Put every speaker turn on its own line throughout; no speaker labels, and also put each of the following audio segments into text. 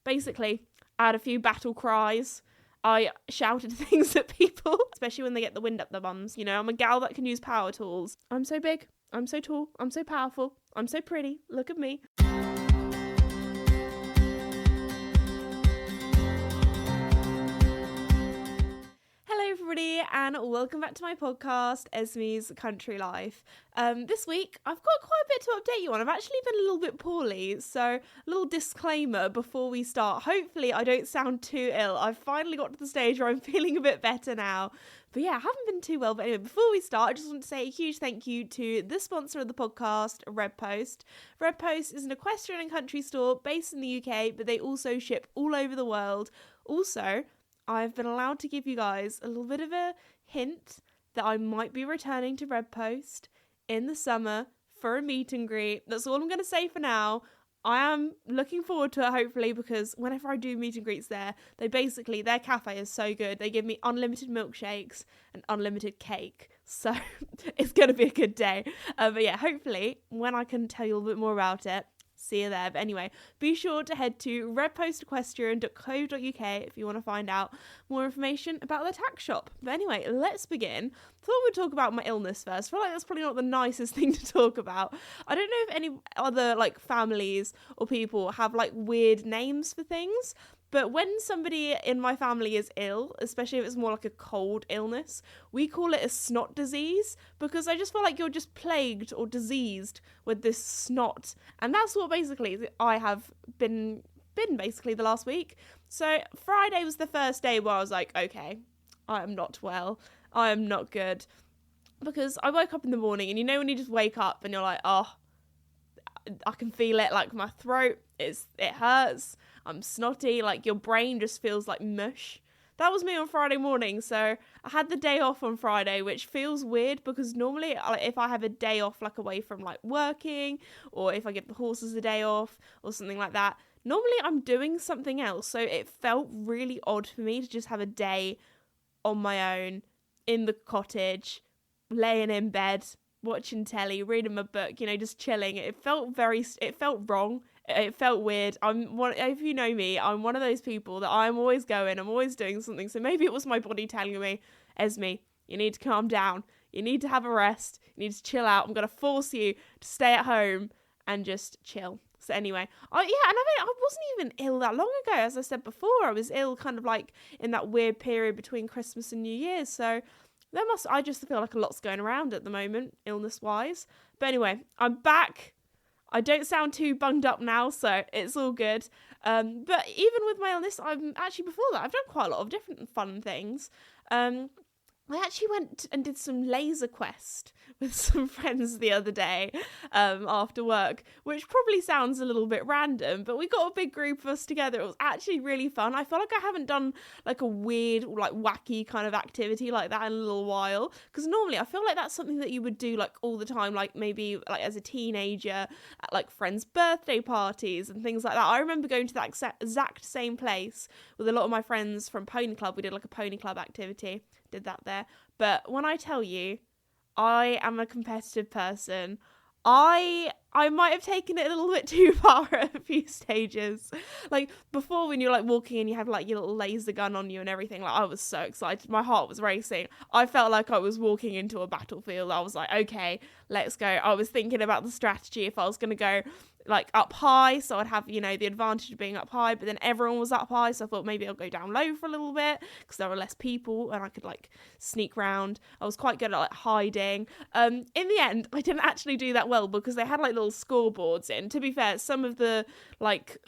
basically, I had a few battle cries. I shouted things at people, especially when they get the wind up their bums. You know, I'm a gal that can use power tools. I'm so big. I'm so tall. I'm so powerful. I'm so pretty. Look at me. Hello everybody and welcome back to my podcast, Esme's Country Life. This week I've got quite a bit to update you on. I've actually been a little bit poorly, so a little disclaimer before we start. Hopefully I don't sound too ill. I've finally got to the stage where I'm feeling a bit better now. But yeah, I haven't been too well. But anyway, before we start, I just want to say a huge thank you to the sponsor of the podcast, Red Post. Red Post is an equestrian and country store based in the UK, but they also ship all over the world. Also, I've been allowed to give you guys a little bit of a hint that I might be returning to Red Post in the summer for a meet and greet. That's all I'm going to say for now. I am looking forward to it, hopefully, because whenever I do meet and greets there, their cafe is so good. They give me unlimited milkshakes and unlimited cake. So it's going to be a good day. But yeah, hopefully, when I can tell you a little bit more about it, see you there. But anyway, be sure to head to redpostequestrian.co.uk if you want to find out more information about their tack shop. But anyway, let's begin. I thought we'd talk about my illness first. I feel like that's probably not the nicest thing to talk about. I don't know if any other families or people have weird names for things. But when somebody in my family is ill, especially if it's more like a cold illness, we call it a snot disease because I just feel like you're just plagued or diseased with this snot. And that's what basically I have been basically the last week. So Friday was the first day where I was like, okay, I am not well. I am not good. Because I woke up in the morning and you know when you just wake up and you're like, oh, I can feel it, my throat, it hurts. I'm snotty, your brain just feels like mush. That was me on Friday morning, so I had the day off on Friday, which feels weird because normally if I have a day off away from working, or if I give the horses a day off or something like that, normally I'm doing something else. So it felt really odd for me to just have a day on my own in the cottage, laying in bed, watching telly, reading my book, just chilling. It felt wrong. It felt weird. If you know me, I'm one of those people that I'm always going, I'm always doing something. So maybe it was my body telling me, Esme, you need to calm down. You need to have a rest. You need to chill out. I'm going to force you to stay at home and just chill. So anyway, I wasn't even ill that long ago. As I said before, I was ill kind of in that weird period between Christmas and New Year's. So I just feel like a lot's going around at the moment, illness-wise. But anyway, I'm back. I don't sound too bunged up now, so it's all good. But even with my illness, before that, I've done quite a lot of different fun things. I actually went and did some laser quest with some friends the other day after work, which probably sounds a little bit random, but we got a big group of us together. It was actually really fun. I feel like I haven't done a weird, wacky kind of activity like that in a little while, because normally I feel like that's something that you would do all the time, maybe as a teenager at friends' birthday parties and things like that. I remember going to that exact same place with a lot of my friends from Pony Club. We did a Pony Club activity. Did that there. But when I tell you I am a competitive person, I might have taken it a little bit too far at a few stages. Before, when you're walking and you have your little laser gun on you and everything, I was so excited. My heart was racing. I felt like I was walking into a battlefield. I was like, okay, let's go. I was thinking about the strategy if I was going to go up high, so I'd have, the advantage of being up high, but then everyone was up high, so I thought maybe I'll go down low for a little bit, because there were less people, and I could, sneak round. I was quite good at, hiding. In the end, I didn't actually do that well, because they had, little scoreboards in. To be fair, some of the,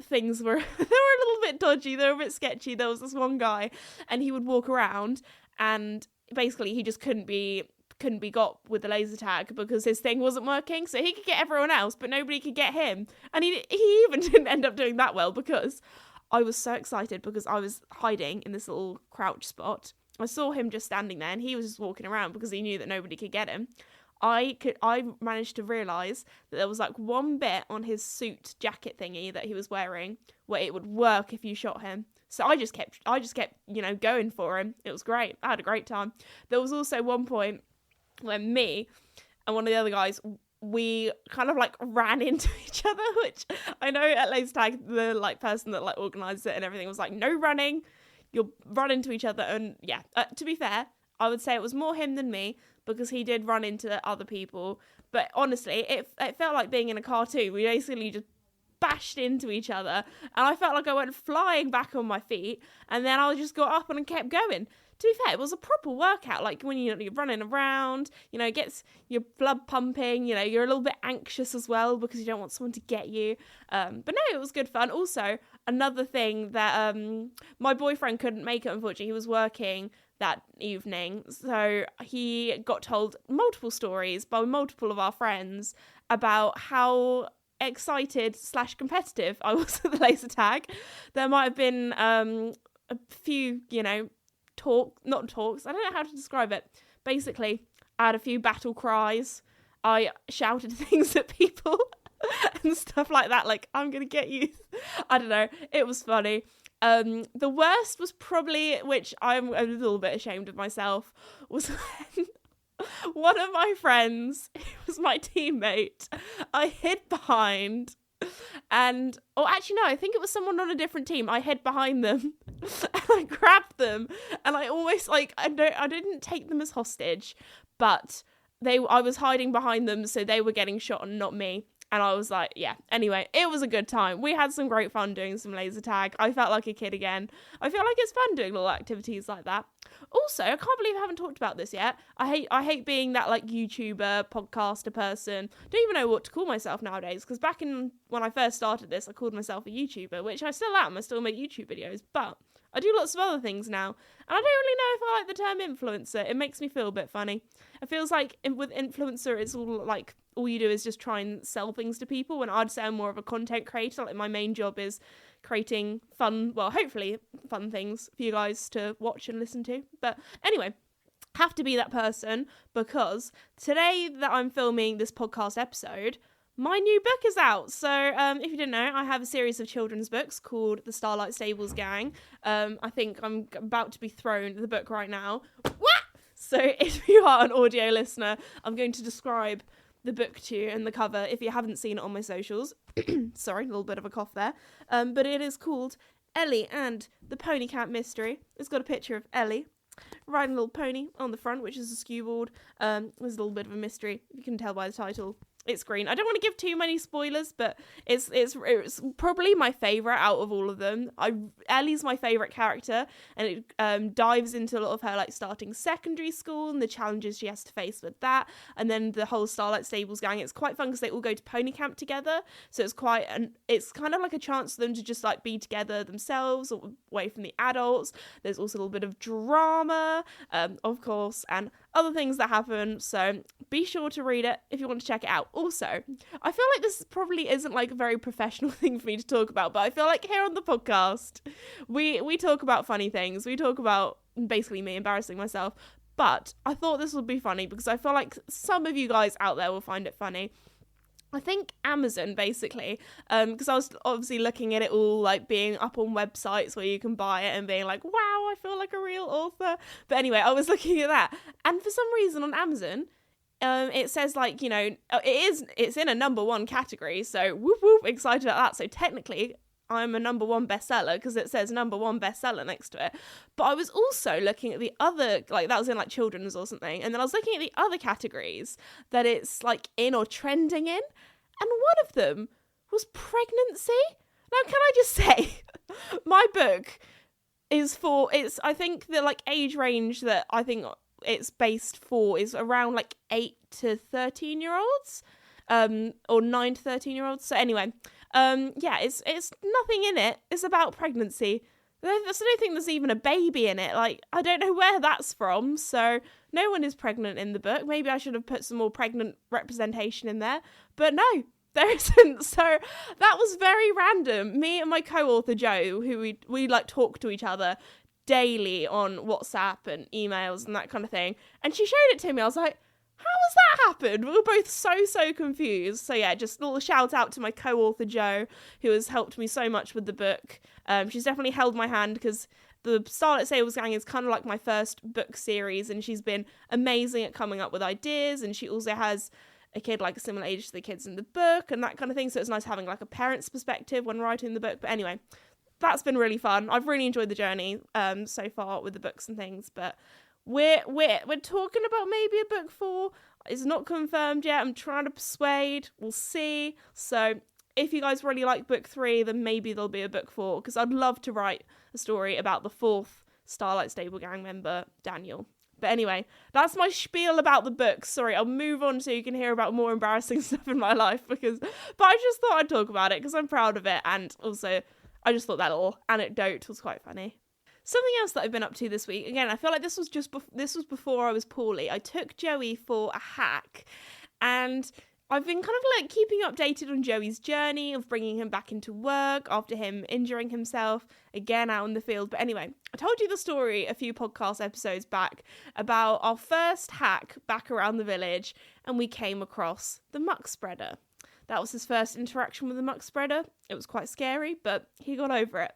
things were, they were a little bit dodgy, they were a bit sketchy. There was this one guy, and he would walk around, and basically he just couldn't be got with the laser tag because his thing wasn't working, so he could get everyone else but nobody could get him, and he even didn't end up doing that well because I was so excited because I was hiding in this little crouch spot. I saw him just standing there and he was just walking around because he knew that nobody could get him. I managed to realise that there was one bit on his suit jacket thingy that he was wearing where it would work if you shot him. So I just kept going for him. It was great. I had a great time. There was also one point when me and one of the other guys we kind of like ran into each other, which I know at laser tag, the like person that like organized it and everything was like, no running, you'll run into each other. And yeah, to be fair, I would say it was more him than me, because he did run into other people. But honestly, it felt like being in a cartoon. We basically just bashed into each other, and I felt like I went flying back on my feet, and then I just got up and kept going. To be fair, it was a proper workout. Like when you're running around, it gets your blood pumping, you're a little bit anxious as well because you don't want someone to get you. But no, it was good fun. Also, another thing that my boyfriend couldn't make it, unfortunately. He was working that evening, so he got told multiple stories by multiple of our friends about how excited / competitive I was at the laser tag. There might have been a few, not talks, I don't know how to describe it. Basically, I had a few battle cries. I shouted things at people and stuff like that, like, I'm gonna get you. I don't know, it was funny. The worst was probably, which I'm a little bit ashamed of myself, was when one of my friends, who was my teammate, I hid behind, and, actually no, I think it was someone on a different team. I hid behind them and I grabbed them, and I almost, like, I didn't take them as hostage, but I was hiding behind them, so they were getting shot and not me. And I was like, yeah. Anyway, it was a good time. We had some great fun doing some laser tag. I felt like a kid again. I feel like it's fun doing little activities like that. Also, I can't believe I haven't talked about this yet. I hate being that like YouTuber, podcaster person. Don't even know what to call myself nowadays. Because back when I first started this, I called myself a YouTuber, which I still am. I still make YouTube videos, but I do lots of other things now. And I don't really know if I like the term influencer. It makes me feel a bit funny. It feels like with influencer, it's all like, all you do is just try and sell things to people, when I'd say I'm more of a content creator. Like, my main job is creating fun, well, hopefully fun things for you guys to watch and listen to. But anyway, have to be that person, because today that I'm filming this podcast episode, my new book is out. So if you didn't know, I have a series of children's books called The Starlight Stables Gang. I think I'm about to be thrown the book right now. What? So if you are an audio listener, I'm going to describe the book to you and the cover if you haven't seen it on my socials. Sorry, a little bit of a cough there. But it is called Ellie and the Pony Camp Mystery. It's got a picture of Ellie riding a little pony on the front, which is a skew board. There's a little bit of a mystery, if you can tell by the title. It's green. I don't want to give too many spoilers, but it's probably my favourite out of all of them. Ellie's my favourite character, and it dives into a lot of her like starting secondary school and the challenges she has to face with that, and then the whole Starlight Stables gang. It's quite fun because they all go to pony camp together, so it's kind of like a chance for them to just like be together themselves, away from the adults. There's also a little bit of drama, of course, and other things that happen, so be sure to read it if you want to check it out. Also, I feel like this probably isn't like a very professional thing for me to talk about, but I feel like here on the podcast, we talk about funny things. We talk about basically me embarrassing myself, but I thought this would be funny because I feel like some of you guys out there will find it funny. I think Amazon, basically, because I was obviously looking at it all, like, being up on websites where you can buy it and being like, wow, I feel like a real author. But anyway, I was looking at that. And for some reason on Amazon, it says, like, it's in a number one category. So, whoop, whoop, excited about that. So, technically, I'm a number one bestseller because it says number one bestseller next to it. But I was also looking at the other, like, that was in like children's or something, and then I was looking at the other categories that it's like in or trending in, and one of them was pregnancy. Now, can I just say, my book is I think the like age range that I think it's based for is around like 8 to 13 year olds, or 9 to 13 year olds. So anyway, yeah, it's nothing in it. It's about pregnancy. I don't think there's even a baby in it. Like, I don't know where that's from. So no one is pregnant in the book. Maybe I should have put some more pregnant representation in there. But no, there isn't. So that was very random. Me and my co-author Joe, who we like talk to each other daily on WhatsApp and emails and that kind of thing. And she showed it to me. I was like, how has that happened? We were both so confused. So yeah, just a little shout out to my co-author Jo, who has helped me so much with the book. She's definitely held my hand because the Starlight Stables Gang is kind of like my first book series, and she's been amazing at coming up with ideas. And she also has a kid like a similar age to the kids in the book and that kind of thing. So it's nice having like a parent's perspective when writing the book. But anyway, that's been really fun. I've really enjoyed the journey so far with the books and things. But we're talking about maybe a book 4. It's not confirmed yet. I'm trying to persuade. We'll see. So if you guys really like book 3, then maybe there'll be a book 4, because I'd love to write a story about the 4th Starlight Stable Gang member, Daniel. But anyway, that's my spiel about the books. Sorry, I'll move on so you can hear about more embarrassing stuff in my life, but I just thought I'd talk about it because I'm proud of it, and also I just thought that little anecdote was quite funny. Something else that I've been up to this week, again, I feel like this was before I was poorly. I took Joey for a hack, and I've been kind of like keeping you updated on Joey's journey of bringing him back into work after him injuring himself again out in the field. But anyway, I told you the story a few podcast episodes back about our first hack back around the village, and we came across the muck spreader. That was his first interaction with the muck spreader. It was quite scary, but he got over it.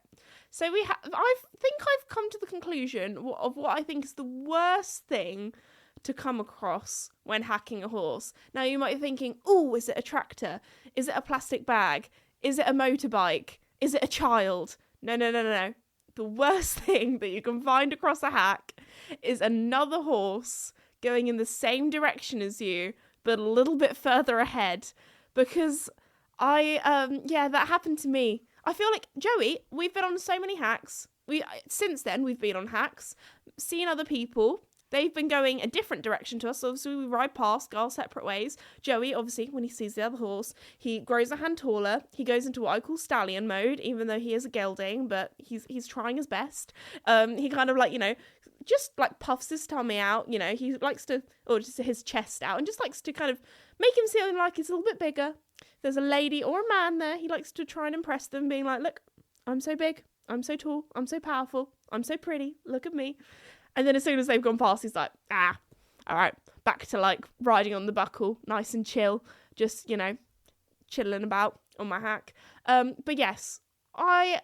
So I think I've come to the conclusion of what I think is the worst thing to come across when hacking a horse. Now you might be thinking, oh, is it a tractor? Is it a plastic bag? Is it a motorbike? Is it a child? No. The worst thing that you can find across a hack is another horse going in the same direction as you, but a little bit further ahead. Because that happened to me. I feel like, Joey, we've been on so many hacks. Since then, we've been on hacks, seen other people. They've been going a different direction to us. So obviously, we ride past, go our separate ways. Joey, obviously, when he sees the other horse, he grows a hand taller. He goes into what I call stallion mode, even though he is a gelding, but he's trying his best. He kind of like, just like puffs his tummy out. He likes to, or just his chest out, and just likes to kind of make him feel like he's a little bit bigger. If there's a lady or a man there, he likes to try and impress them, being like, look, I'm so big, I'm so tall, I'm so powerful, I'm so pretty, look at me. And then as soon as they've gone past, he's like, all right, back to like riding on the buckle, nice and chill, just, chilling about on my hack. But yes, I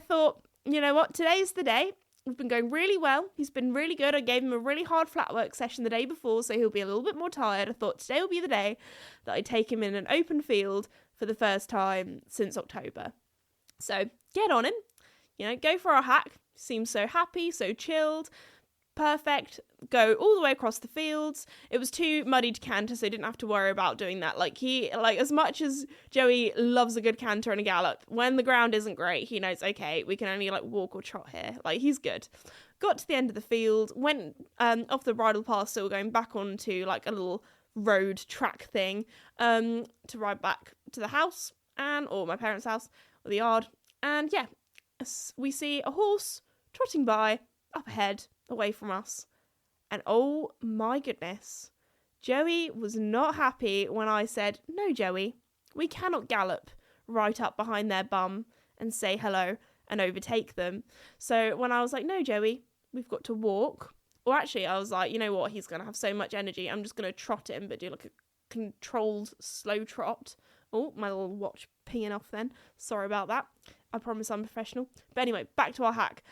thought, you know what, today's the day. We've been going really well. He's been really good. I gave him a really hard flat work session the day before, so he'll be a little bit more tired. I thought today will be the day that I take him in an open field for the first time since October. So get on him, go for our hack. Seems so happy, so chilled. Perfect. Go all the way across the fields. It was too muddy to canter, so I didn't have to worry about doing that. As much as Joey loves a good canter and a gallop, when the ground isn't great, he knows, okay, we can only walk or trot here. He's good. Got to the end of the field, went off the bridle path, so we're going back onto a little road track thing to ride back to the house or my parents' house or the yard. And yeah, we see a horse trotting by up ahead, away from us, and oh my goodness, Joey was not happy when I said, no Joey, we cannot gallop right up behind their bum and say hello and overtake them. So when I was like, no Joey, we've got to walk, or actually I was like, you know what, he's gonna have so much energy, I'm just gonna trot him, but do a controlled slow trot. Oh, my little watch pinging off then, sorry about that, I promise I'm professional. But anyway, back to our hack.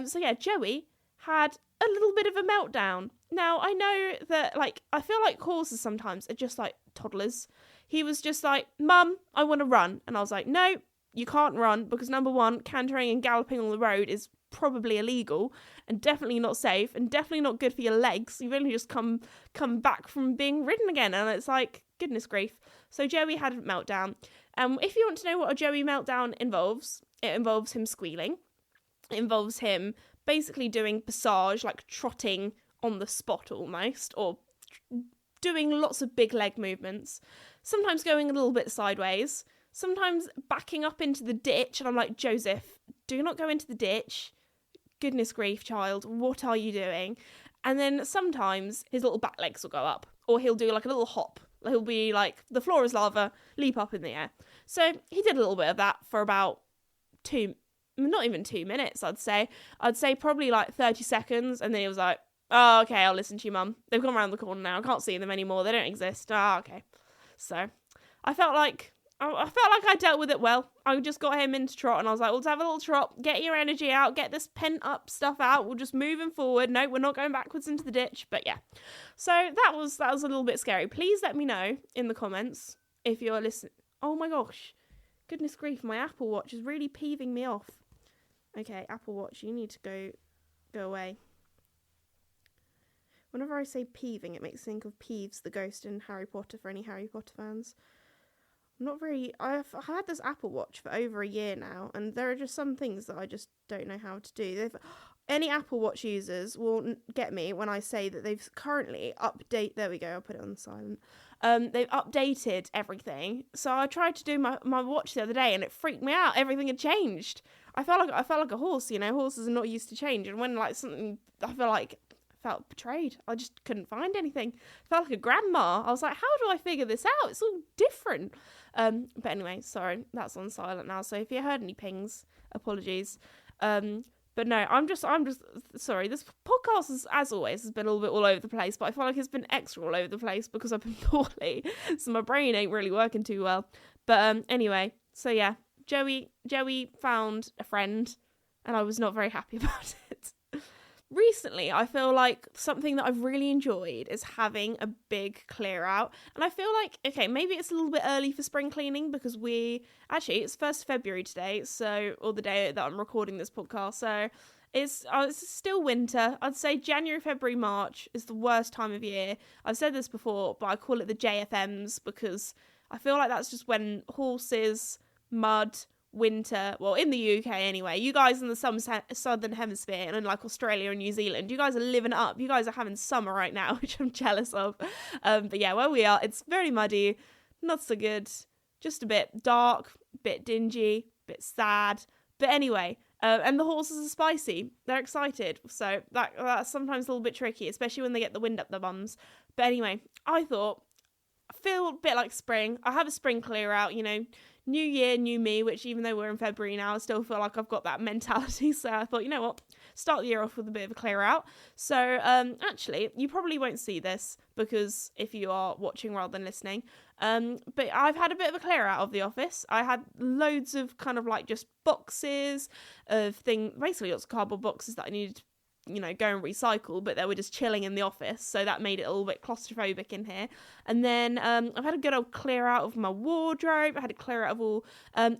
So yeah, Joey had a little bit of a meltdown. Now, I know that, I feel like horses sometimes are just like toddlers. He was just like, Mum, I want to run. And I was like, no, you can't run, because number one, cantering and galloping on the road is probably illegal and definitely not safe and definitely not good for your legs. You've only just come back from being ridden again, and it's like, goodness grief. So Joey had a meltdown. If you want to know what a Joey meltdown involves, it involves him squealing. It involves him basically doing passage, trotting on the spot almost, or doing lots of big leg movements, sometimes going a little bit sideways, sometimes backing up into the ditch, and I'm like, Joseph, do not go into the ditch, goodness grief, child, what are you doing? And then sometimes his little back legs will go up, or he'll do a little hop. He'll be like, the floor is lava, leap up in the air. So he did a little bit of that for about not even 2 minutes, I'd say probably 30 seconds, and then he was like, oh, okay, I'll listen to you, Mum. They've gone around the corner now, I can't see them anymore, they don't exist. Okay. So I felt like I felt like I dealt with it well. I just got him into trot and I was like, let's have a little trot, get your energy out, get this pent up stuff out. We're just moving forward. No, we're not going backwards into the ditch. But yeah, so that was a little bit scary. Please let me know in the comments if you're listening. Oh my gosh, goodness grief, my Apple Watch is really peeving me off. Okay, Apple Watch, you need to go away. Whenever I say peeving, it makes me think of Peeves the ghost in Harry Potter, for any Harry Potter fans. I've had this Apple Watch for over a year now, and there are just some things that I just don't know how to do. Any Apple Watch users will get me when I say that they've currently there we go, I'll put it on silent. They've updated everything. So I tried to do my watch the other day and it freaked me out. Everything had changed. I felt like a horse, horses are not used to change. And when I felt betrayed. I just couldn't find anything. Felt like a grandma. I was like, how do I figure this out? It's all different. But anyway, sorry, that's on silent now. So if you heard any pings, apologies. But no, I'm just sorry. This podcast, as always, has been a little bit all over the place, but I feel like it's been extra all over the place because I've been poorly. So my brain ain't really working too well. But anyway, so yeah, Joey found a friend and I was not very happy about it. Recently, I feel like something that I've really enjoyed is having a big clear out. And I feel like, okay, maybe it's a little bit early for spring cleaning because it's 1st February today, or the day that I'm recording this podcast. So it's still winter. I'd say January, February, March is the worst time of year. I've said this before, but I call it the JFMs because I feel like that's just when horses, mud, winter, well, in the UK anyway, you guys in the southern hemisphere and in like Australia and New Zealand, you guys are living it up. You guys are having summer right now, which I'm jealous of. But yeah, where we are, it's very muddy, not so good, just a bit dark, bit dingy, bit sad. But anyway, and the horses are spicy. They're excited. So that's sometimes a little bit tricky, especially when they get the wind up their bums. But anyway, I feel a bit like spring. I have a spring clear out, new year, new me, which even though we're in February now, I still feel like I've got that mentality. So I thought, you know what, start the year off with a bit of a clear out. So actually, you probably won't see this because if you are watching rather than listening, but I've had a bit of a clear out of the office. I had loads of kind of like just boxes of basically lots of cardboard boxes that I needed to go and recycle, but they were just chilling in the office, so that made it a little bit claustrophobic in here. And then I've had a good old clear out of my wardrobe. I had a clear out of all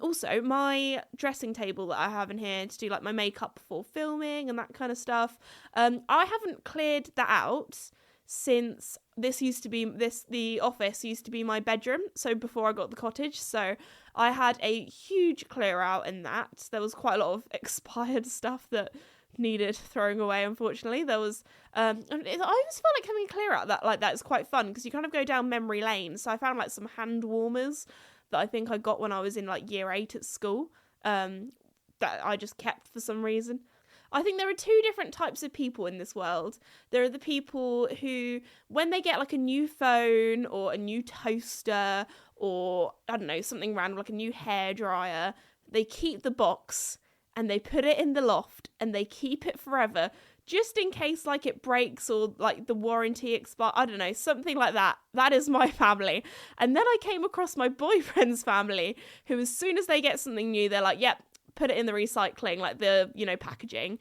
also my dressing table that I have in here to do like my makeup before filming and that kind of stuff. I haven't cleared that out since the office used to be my bedroom, so before I got the cottage. So I had a huge clear out in that. There was quite a lot of expired stuff that needed throwing away. Unfortunately, there was I always felt like having a clear out that is quite fun because you kind of go down memory lane. So I found like some hand warmers that I think I got when I was in like year 8 at school, that I just kept for some reason. I think there are 2 different types of people in this world. There are the people who, when they get like a new phone or a new toaster or I don't know, something random like a new hairdryer, they keep the box and they put it in the loft and they keep it forever just in case like it breaks or like the warranty expires. I don't know, something like that. That is my family. And then I came across my boyfriend's family who, as soon as they get something new, they're like, yep, put it in the recycling, like the, packaging.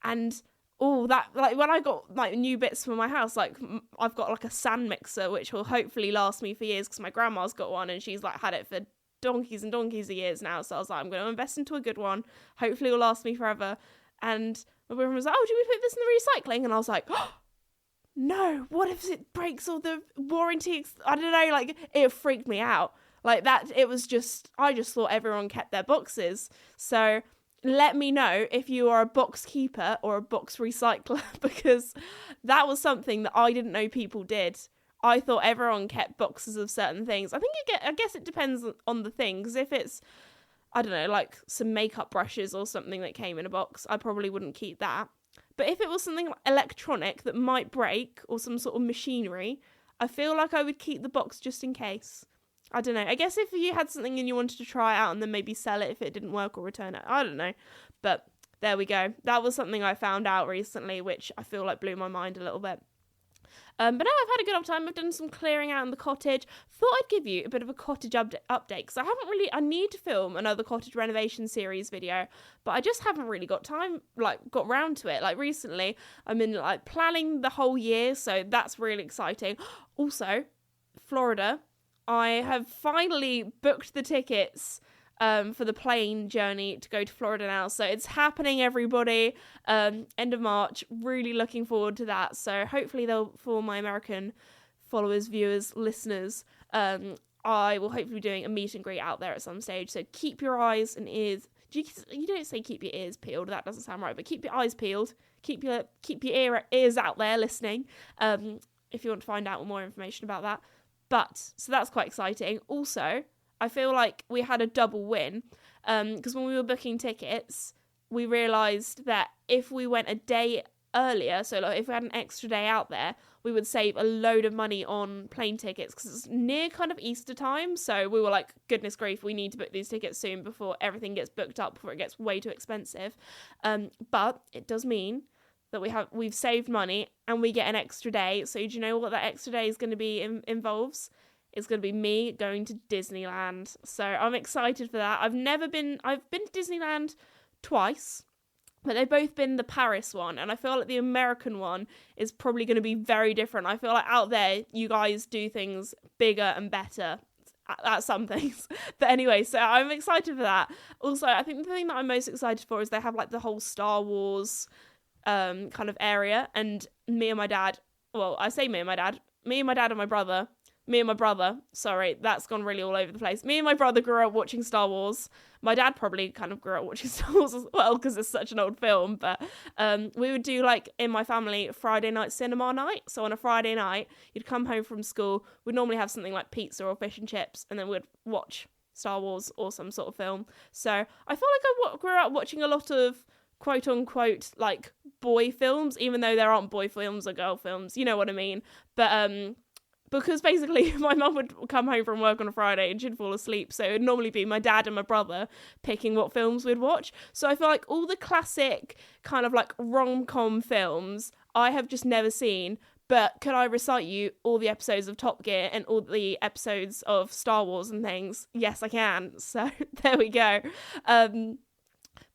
And that, like when I got like new bits for my house, like I've got like a sand mixer, which will hopefully last me for years because my grandma's got one and she's like had it for donkeys and donkeys of years now. So I was like, I'm going to invest into a good one. Hopefully it'll last me forever. And my boyfriend was like, oh, do we put this in the recycling? And I was like, oh, no, what if it breaks all the warranty? I don't know, like it freaked me out. Like that, I just thought everyone kept their boxes. So let me know if you are a box keeper or a box recycler, because that was something that I didn't know people did. I thought everyone kept boxes of certain things. I guess it depends on the things. If it's, I don't know, like some makeup brushes or something that came in a box, I probably wouldn't keep that. But if it was something electronic that might break or some sort of machinery, I feel like I would keep the box just in case. I don't know. I guess if you had something and you wanted to try it out and then maybe sell it if it didn't work or return it. I don't know. But there we go. That was something I found out recently, which I feel like blew my mind a little bit. But no, I've had a good old time. I've done some clearing out in the cottage. Thought I'd give you a bit of a cottage update, because I need to film another cottage renovation series video, but I just haven't really got time, got round to it. Recently, I'm in planning the whole year, so that's really exciting. Also, Florida, I have finally booked the tickets for the plane journey to go to Florida now. So it's happening, everybody. End of March. Really looking forward to that. So hopefully for my American followers, viewers, listeners, I will hopefully be doing a meet and greet out there at some stage. So keep your eyes and ears. You don't say keep your ears peeled. That doesn't sound right. But keep your eyes peeled. Keep your ears out there listening. If you want to find out more information about that. So that's quite exciting. Also, I feel like we had a double win, because when we were booking tickets, we realised that if we went a day earlier, so if we had an extra day out there, we would save a load of money on plane tickets, because it's near kind of Easter time. So we were like, goodness grief, we need to book these tickets soon before everything gets booked up, before it gets way too expensive. But it does mean that we've saved money and we get an extra day. So do you know what that extra day is going to be involves? It's going to be me going to Disneyland. So I'm excited for that. I've been to Disneyland twice, but they've both been the Paris one. And I feel like the American one is probably going to be very different. I feel like out there, you guys do things bigger and better at some things. But anyway, so I'm excited for that. Also, I think the thing that I'm most excited for is they have the whole Star Wars kind of area. And me and my dad, well, I say me and my dad and my brother, sorry, that's gone really all over the place. Me and my brother grew up watching Star Wars. My dad probably kind of grew up watching Star Wars as well, because it's such an old film. But we would do, in my family, Friday night cinema night. So on a Friday night, you'd come home from school. We'd normally have something like pizza or fish and chips, and then we'd watch Star Wars or some sort of film. So I feel like I grew up watching a lot of quote-unquote, boy films, even though there aren't boy films or girl films. You know what I mean? But because basically my mum would come home from work on a Friday and she'd fall asleep, so it would normally be my dad and my brother picking what films we'd watch. So I feel like all the classic kind of rom-com films I have just never seen, but could I recite you all the episodes of Top Gear and all the episodes of Star Wars and things? Yes, I can. So there we go.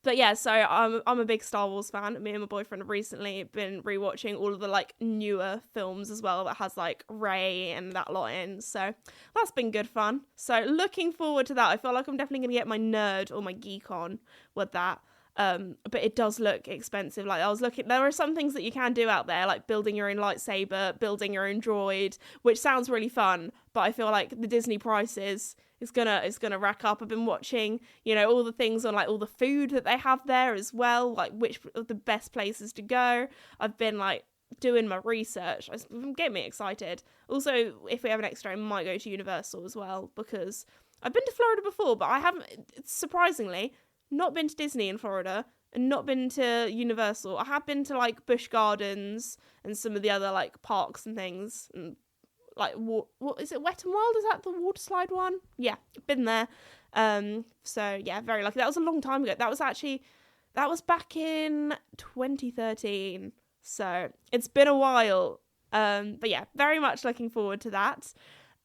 But yeah, so I'm a big Star Wars fan. Me and my boyfriend have recently been rewatching all of the newer films as well that has Rey and that lot in. So that's been good fun. So looking forward to that. I feel like I'm definitely gonna get my nerd or my geek on with that. But it does look expensive. I was looking, there are some things that you can do out there, like building your own lightsaber, building your own droid, which sounds really fun. But I feel like the Disney prices is gonna rack up. I've been watching, all the things on all the food that they have there as well, which are the best places to go. I've been doing my research. It's getting me excited. Also, if we have an extra, I might go to Universal as well, because I've been to Florida before, but I haven't, surprisingly, not been to Disney in Florida and not been to Universal. I have been to Busch Gardens and some of the other parks and things, and what is it, Wet n Wild? Is that the water slide one? Yeah, been there. So yeah, very lucky. That was a long time ago. That was back in 2013. So it's been a while. But yeah, very much looking forward to that.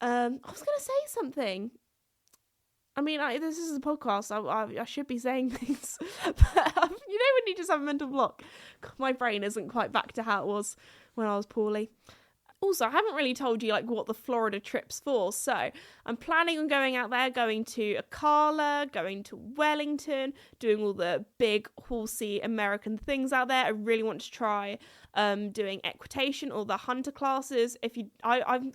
I was gonna say something. I mean, this is a podcast. I should be saying things, but when you just have a mental block, my brain isn't quite back to how it was when I was poorly. Also, I haven't really told you what the Florida trip's for, so I'm planning on going out there, going to Ocala, going to Wellington, doing all the big horsey American things out there. I really want to try doing equitation or the hunter classes. I'm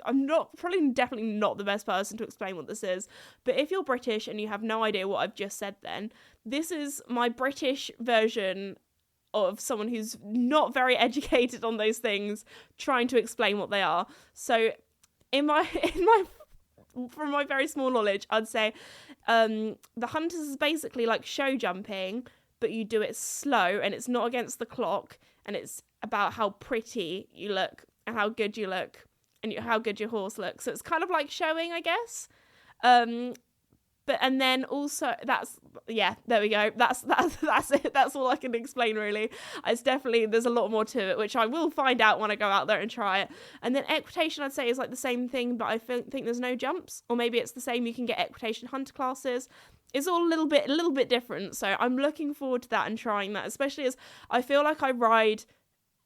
definitely not the best person to explain what this is, but if you're British and you have no idea what I've just said, then this is my British version of someone who's not very educated on those things trying to explain what they are. So from my very small knowledge, I'd say the hunters is basically show jumping, but you do it slow and it's not against the clock, and it's about how pretty you look and how good you look and how good your horse looks. So it's kind of like showing, I guess. and then also there we go. That's it. That's all I can explain really. It's definitely, there's a lot more to it, which I will find out when I go out there and try it. And then equitation, I'd say, is like the same thing, but I think there's no jumps, or maybe it's the same. You can get equitation hunter classes. It's all a little bit different. So I'm looking forward to that and trying that, especially as I feel like I ride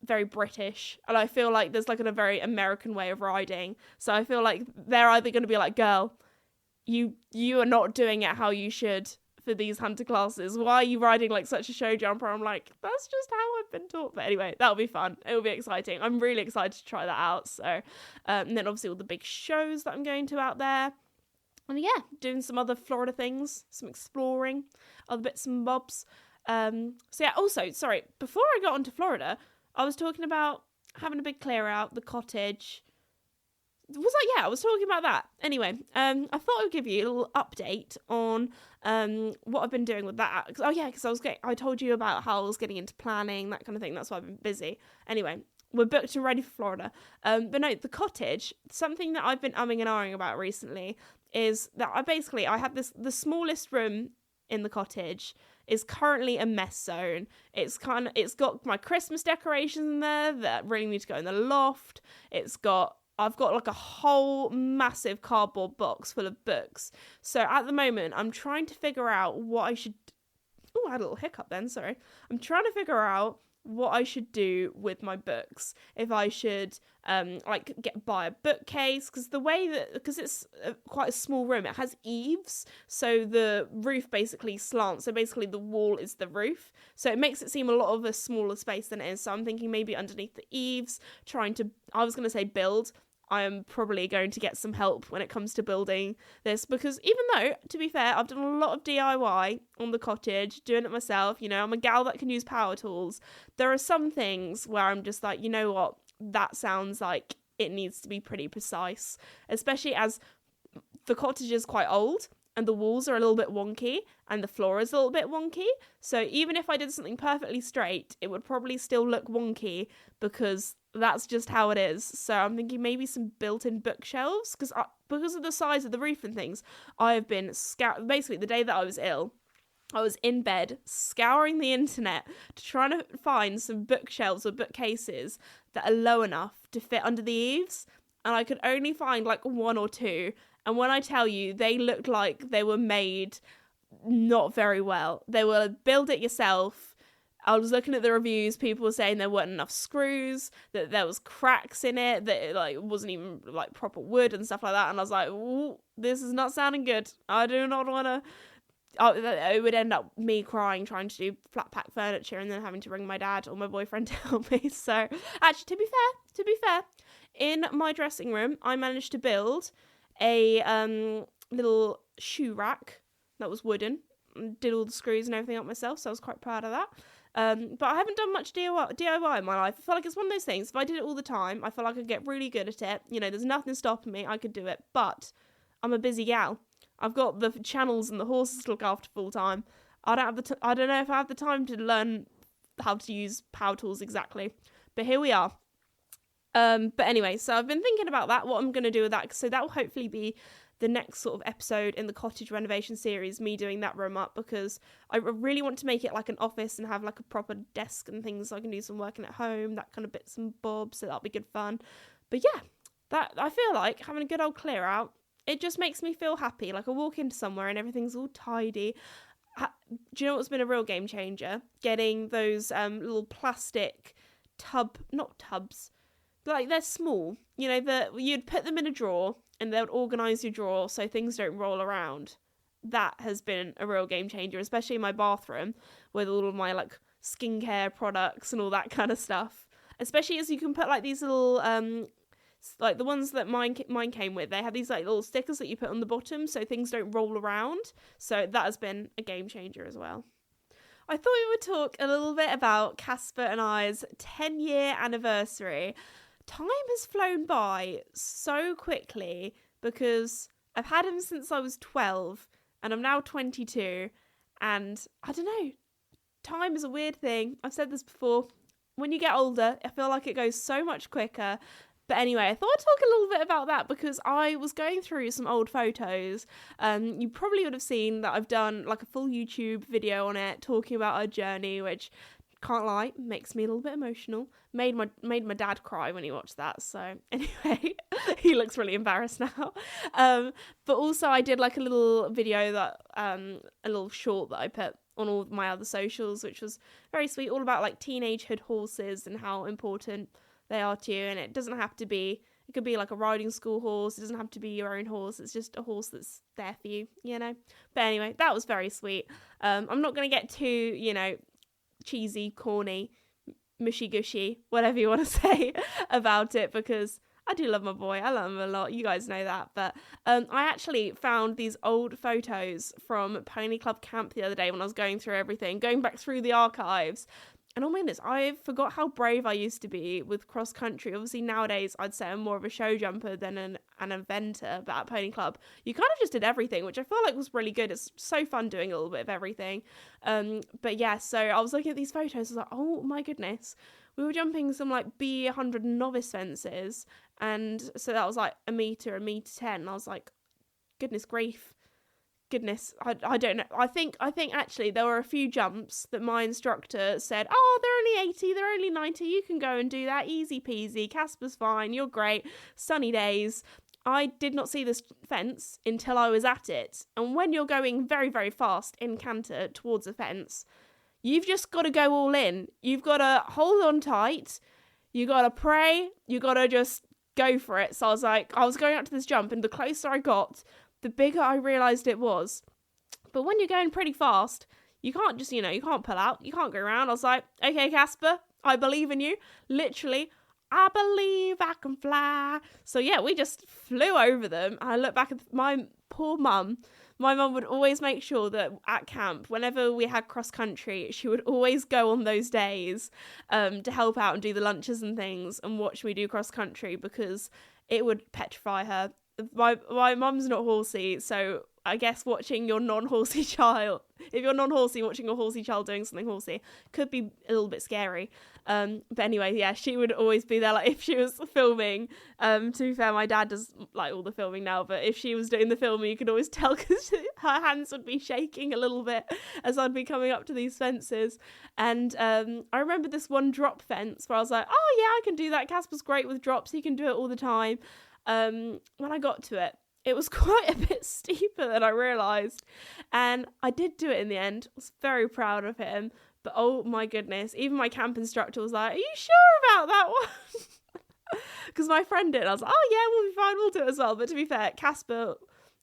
very British, and I feel like there's like a very American way of riding. So I feel like they're either going to be like, girl, you are not doing it how you should for these hunter classes. Why are you riding like such a show jumper? I'm like, that's just how I've been taught. But anyway, that'll be fun. It'll be exciting. I'm really excited to try that out. So, and then obviously all the big shows that I'm going to out there. And yeah, doing some other Florida things, some exploring, other bits and bobs. So yeah, also, sorry, before I got onto Florida, I was talking about having a big clear out, the cottage. I was talking about that. Anyway, I thought I would give you a little update on what I've been doing with that. Because I told you about how I was getting into planning, that kind of thing. That's why I've been busy. Anyway, we're booked and ready for Florida. But no, the cottage, something that I've been umming and ahhing about recently is that I have the smallest room in the cottage is currently a mess zone. It's got my Christmas decorations in there that really need to go in the loft. I've got like a whole massive cardboard box full of books. So at the moment, I'm trying to figure out what I should... Oh, I had a little hiccup then, sorry. I'm trying to figure out what I should do with my books. If I should buy a bookcase, because it's quite a small room, it has eaves, so the roof basically slants, so basically the wall is the roof, so it makes it seem a lot of a smaller space than it is. So I'm thinking maybe underneath the eaves, I was going to say build. I am probably going to get some help when it comes to building this, because even though, to be fair, I've done a lot of DIY on the cottage, doing it myself, I'm a gal that can use power tools, there are some things where I'm just like, you know what, that sounds like it needs to be pretty precise, especially as the cottage is quite old, and the walls are a little bit wonky, and the floor is a little bit wonky, so even if I did something perfectly straight, it would probably still look wonky, because that's just how it is. So I'm thinking maybe some built-in bookshelves, because of the size of the roof and things, I have been basically the day that I was ill, I was in bed scouring the internet to try to find some bookshelves or bookcases that are low enough to fit under the eaves, and I could only find like one or two, and when I tell you, they looked like they were made not very well. They were build it yourself. I was looking at the reviews, people were saying there weren't enough screws, that there was cracks in it, that it wasn't even proper wood and stuff like that, and I was like, ooh, this is not sounding good. I do not want to... it would end up me crying trying to do flat pack furniture and then having to ring my dad or my boyfriend to help me. So actually, to be fair, in my dressing room, I managed to build a little shoe rack that was wooden. Did all the screws and everything up myself, so I was quite proud of that. But I haven't done much DIY in my life. I feel like it's one of those things, if I did it all the time, I feel like I'd get really good at it. There's nothing stopping me, I could do it. But I'm a busy gal. I've got the channels and the horses to look after full time. I don't know if I have the time to learn how to use power tools exactly. But here we are. But anyway, so I've been thinking about that, what I'm going to do with that. So that will hopefully be the next sort of episode in the cottage renovation series, me doing that room up, because I really want to make it like an office and have like a proper desk and things so I can do some working at home, that kind of bits and bobs, so that'll be good fun. But yeah, that I feel like having a good old clear out, it just makes me feel happy. Like I walk into somewhere and everything's all tidy. Do you know what's been a real game changer? Getting those little plastic not tubs, but like they're small, you'd put them in a drawer and they would organise your drawer so things don't roll around. That has been a real game changer, especially in my bathroom with all of my like skincare products and all that kind of stuff. Especially as you can put like these little like the ones that mine came with, they have these like little stickers that you put on the bottom so things don't roll around. So that has been a game changer as well. I thought we would talk a little bit about Casper and I's 10-year anniversary. Time has flown by so quickly because I've had him since I was 12 and I'm now 22, and I don't know, time is a weird thing. I've said this before. When you get older, I feel like it goes so much quicker. But anyway, I thought I'd talk a little bit about that because I was going through some old photos. You probably would have seen that I've done like a full YouTube video on it talking about our journey, which, can't lie, makes me a little bit emotional. Made my dad cry when he watched that. So anyway, he looks really embarrassed now. But also I did like a little video that a little short that I put on all my other socials, which was very sweet, all about like teenagehood horses and how important they are to you. And it doesn't have to be, it could be like a riding school horse. It doesn't have to be your own horse. It's just a horse that's there for you, you know. But anyway, that was very sweet. I'm not going to get too, cheesy, corny, mushy gushy, whatever you want to say about it, because I do love my boy. I love him a lot. You guys know that. But I actually found these old photos from Pony Club Camp the other day when I was going through everything, going back through the archives. And oh my goodness, I forgot how brave I used to be with cross country. Obviously nowadays I'd say I'm more of a show jumper than an eventer, but at Pony Club you kind of just did everything, which I feel like was really good. It's so fun doing a little bit of everything. But yeah, so I was looking at these photos, I was like, oh my goodness, we were jumping some like B100 novice fences, and so that was like a meter 10, and I was like, goodness grief. Goodness, I don't know. I think actually there were a few jumps that my instructor said, oh, they're only 80, they're only 90, you can go and do that, easy peasy, Casper's fine, you're great, sunny days. I did not see this fence until I was at it. And when you're going very, very fast in canter towards a fence, you've just got to go all in. You've got to hold on tight, you got to pray, you got to just go for it. So I was going up to this jump, and the closer I got, the bigger I realised it was. But when you're going pretty fast, you can't just, you can't pull out. You can't go around. I was like, okay, Casper, I believe in you. Literally, I believe I can fly. So yeah, we just flew over them. And I look back at my poor mum. My mum would always make sure that at camp, whenever we had cross country, she would always go on those days to help out and do the lunches and things and watch me do cross country, because it would petrify her. My mum's not horsey, so I guess watching your non-horsey child, if you're non-horsey, watching your horsey child doing something horsey could be a little bit scary. But anyway, yeah, she would always be there, like if she was filming. To be fair, my dad does like all the filming now, but if she was doing the filming, you could always tell because her hands would be shaking a little bit as I'd be coming up to these fences. And I remember this one drop fence where I was like, oh yeah, I can do that. Casper's great with drops. He can do it all the time. When I got to it, it was quite a bit steeper than I realised, and I did do it in the end. I was very proud of him, but oh my goodness, even my camp instructor was like, are you sure about that one? Because my friend did. I was like, oh yeah, we'll be fine, we'll do it as well. But to be fair, Casper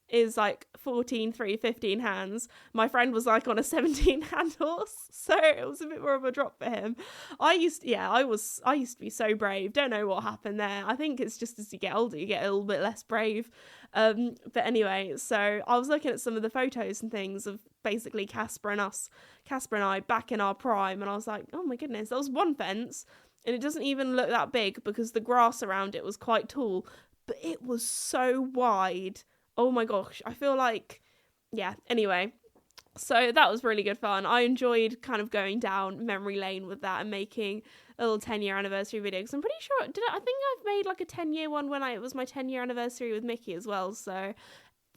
is like 14, 3, 15 hands. My friend was like on a 17 hand horse, so it was a bit more of a drop for him. I used to be so brave. Don't know what happened there. I think it's just as you get older, you get a little bit less brave. But anyway, so I was looking at some of the photos and things of basically Casper and I back in our prime, and I was like, oh my goodness, that was one fence, and it doesn't even look that big because the grass around it was quite tall, but it was so wide. Oh my gosh, I feel like, yeah, anyway. So that was really good fun. I enjoyed kind of going down memory lane with that and making a little 10-year anniversary video. Because I'm pretty sure, I think I've made like a 10-year one when it was my 10-year anniversary with Mickey as well. So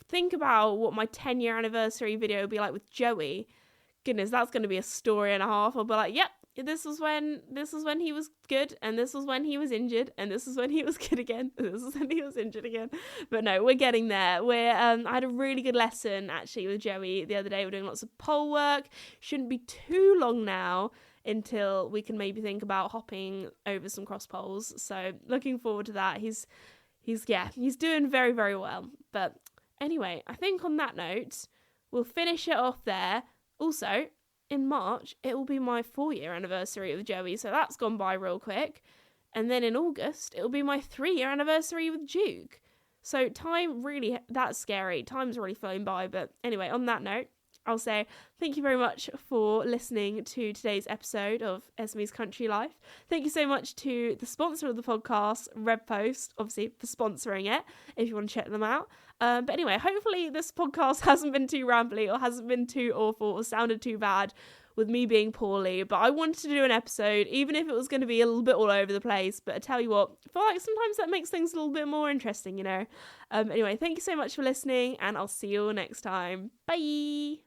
think about what my 10-year anniversary video would be like with Joey. Goodness, that's going to be a story and a half. I'll be like, yep. This was when he was good, and this was when he was injured, and this is when he was good again, and this is when he was injured again. But no, we're getting there. I had a really good lesson actually with Joey the other day. We're doing lots of pole work. Shouldn't be too long now until we can maybe think about hopping over some cross poles. So looking forward to that. He's doing very, very well. But anyway, I think on that note, we'll finish it off there. Also, in March, it will be my 4-year anniversary with Joey, so that's gone by real quick. And then in August, it'll be my 3-year anniversary with Duke. So time really, that's scary. Time's really flown by. But anyway, on that note, I'll say thank you very much for listening to today's episode of Esme's Country Life. Thank you so much to the sponsor of the podcast, Red Post, obviously for sponsoring it, if you want to check them out. But anyway, hopefully this podcast hasn't been too rambly or hasn't been too awful or sounded too bad. with me being poorly, but I wanted to do an episode, even if it was going to be a little bit all over the place. But I tell you what, I feel like sometimes that makes things a little bit more interesting, you know. Anyway, thank you so much for listening, and I'll see you all next time. Bye.